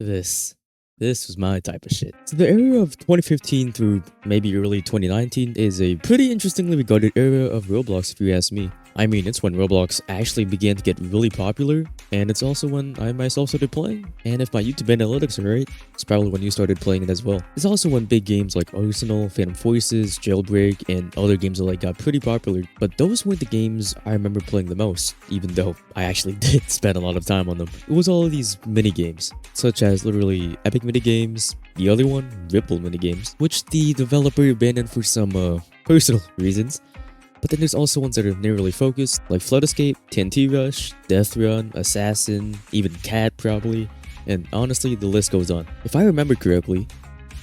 This. This was my type of shit. So the era of 2015 through maybe early 2019 is a pretty interestingly regarded era of Roblox if you ask me. I mean, it's when Roblox actually began to get really popular, and it's also when I myself started playing. And if my YouTube analytics are right, it's probably when you started playing it as well. It's also when big games like Arsenal, Phantom Forces, Jailbreak, and other games alike got pretty popular. But those weren't the games I remember playing the most, even though I actually did spend a lot of time on them. It was all of these mini games, such as literally Epic minigames, the other one, Ripple minigames, which the developer abandoned for some personal reasons. But then there's also ones that are narrowly focused, like Flood Escape, TNT Rush, Death Run, Assassin, even Cat probably, and honestly the list goes on. If I remember correctly,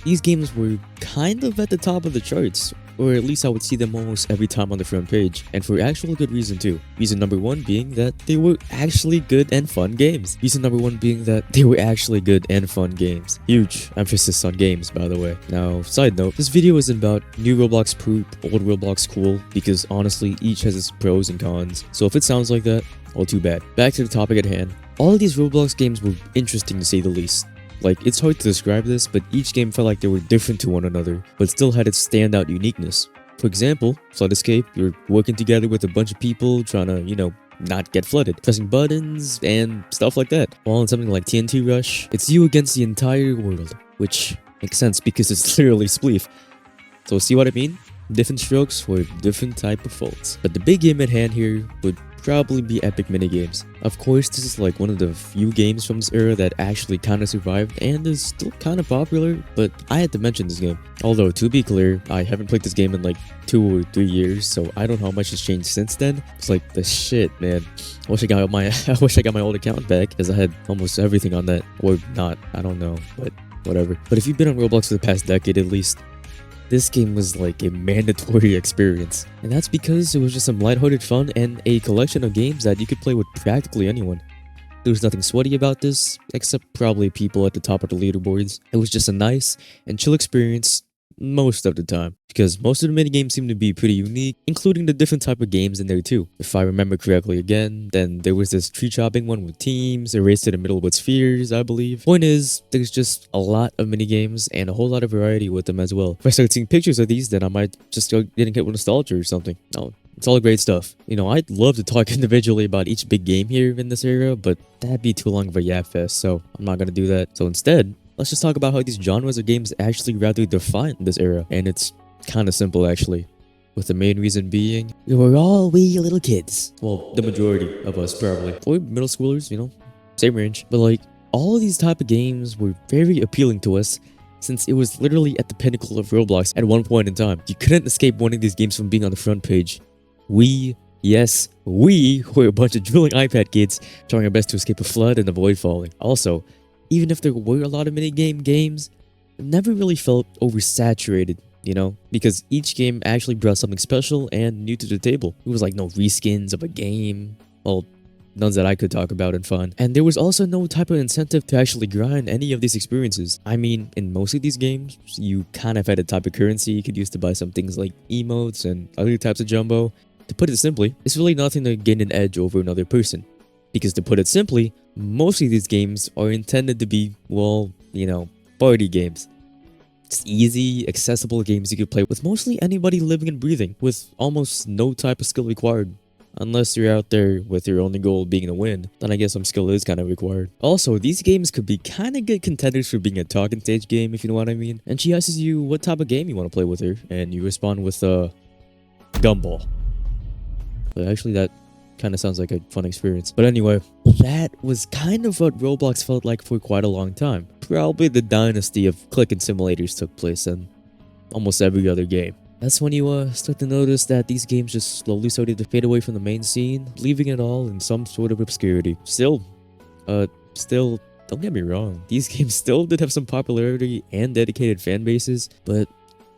these games were kind of at the top of the charts, or at least I would see them almost every time on the front page, and for actual good reason too. Reason number one being that they were actually good and fun games. Reason number one being that they were actually good and fun games. Huge emphasis on games, by the way. Now, side note, this video isn't about new Roblox poop, old Roblox cool, because honestly, each has its pros and cons. So if it sounds like that, well, too bad. Back to the topic at hand. All of these Roblox games were interesting to say the least. Like, it's hard to describe this, but each game felt like they were different to one another, but still had its standout uniqueness. For example, Flood Escape, you're working together with a bunch of people trying to, not get flooded, pressing buttons and stuff like that. While in something like TNT Rush, it's you against the entire world, which makes sense because it's literally Spleef. So see what I mean? Different strokes for different type of faults. But the big game at hand here would probably be Epic minigames. Of course, this is like one of the few games from this era that actually kind of survived and is still kind of popular, but I had to mention this game. Although, to be clear, I haven't played this game in like 2 or 3 years, so I don't know how much has changed since then. It's like the shit, man. I wish I got my old account back because I had almost everything on that, or not, I don't know, but whatever. But if you've been on Roblox for the past decade at least, this game was like a mandatory experience, and that's because it was just some lighthearted fun and a collection of games that you could play with practically anyone. There was nothing sweaty about this, except probably people at the top of the leaderboards. It was just a nice and chill experience most of the time, because most of the minigames seem to be pretty unique, including the different type of games in there too. If I remember correctly again, then there was this tree chopping one with teams, a race to the middle with spheres, I believe. Point is, there's just a lot of minigames and a whole lot of variety with them as well. If I start seeing pictures of these, then I might just start getting hit with nostalgia or something. No, it's all great stuff. I'd love to talk individually about each big game here in this era, but that'd be too long of a yap fest, so I'm not gonna do that. So instead, let's just talk about how these genres of games actually rather define this era, and it's kind of simple actually, with the main reason being we were all wee little kids. Well, the majority of us probably, or middle schoolers, same range. But like, all of these type of games were very appealing to us since it was literally at the pinnacle of Roblox at one point in time. You couldn't escape one of these games from being on the front page. Yes, we were a bunch of drooling iPad kids trying our best to escape a flood and avoid falling. Also, even if there were a lot of minigame games, it never really felt oversaturated, because each game actually brought something special and new to the table. It was like no reskins of a game, well, none that I could talk about and fun. And there was also no type of incentive to actually grind any of these experiences. I mean, in most of these games, you kind of had a type of currency you could use to buy some things like emotes and other types of jumbo. To put it simply, it's really nothing to gain an edge over another person. Because to put it simply, most of these games are intended to be, well, party games. Just easy, accessible games you could play with mostly anybody living and breathing, with almost no type of skill required. Unless you're out there with your only goal being to win, then I guess some skill is kind of required. Also, these games could be kind of good contenders for being a talking stage game, if you know what I mean. And she asks you what type of game you want to play with her, and you respond with, Gumball. But actually, that kind of sounds like a fun experience. But anyway, that was kind of what Roblox felt like for quite a long time. Probably the dynasty of clicking simulators took place in almost every other game. That's when you start to notice that these games just slowly started to fade away from the main scene, leaving it all in some sort of obscurity. Still, don't get me wrong, these games still did have some popularity and dedicated fan bases, but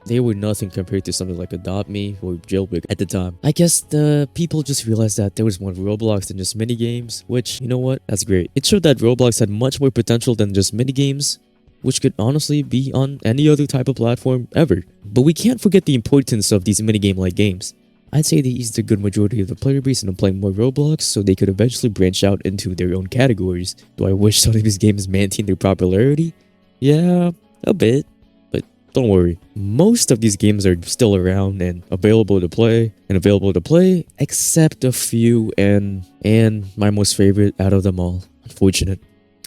they were nothing compared to something like Adopt Me or Jailbreak at the time. I guess the people just realized that there was more Roblox than just minigames, which, you know what, that's great. It showed that Roblox had much more potential than just minigames, which could honestly be on any other type of platform ever. But we can't forget the importance of these minigame-like games. I'd say they eased a good majority of the player base into playing more Roblox so they could eventually branch out into their own categories. Do I wish some of these games maintained their popularity? Yeah, a bit. But don't worry, most of these games are still around and available to play, except a few and my most favorite out of them all. Unfortunate.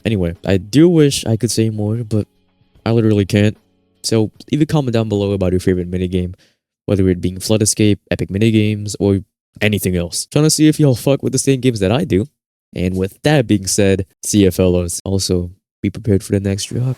Anyway, I do wish I could say more, but I literally can't. So leave a comment down below about your favorite minigame, whether it being Flood Escape, Epic Minigames, or anything else. Trying to see if y'all fuck with the same games that I do. And with that being said, see ya fellas. Also, be prepared for the next drop.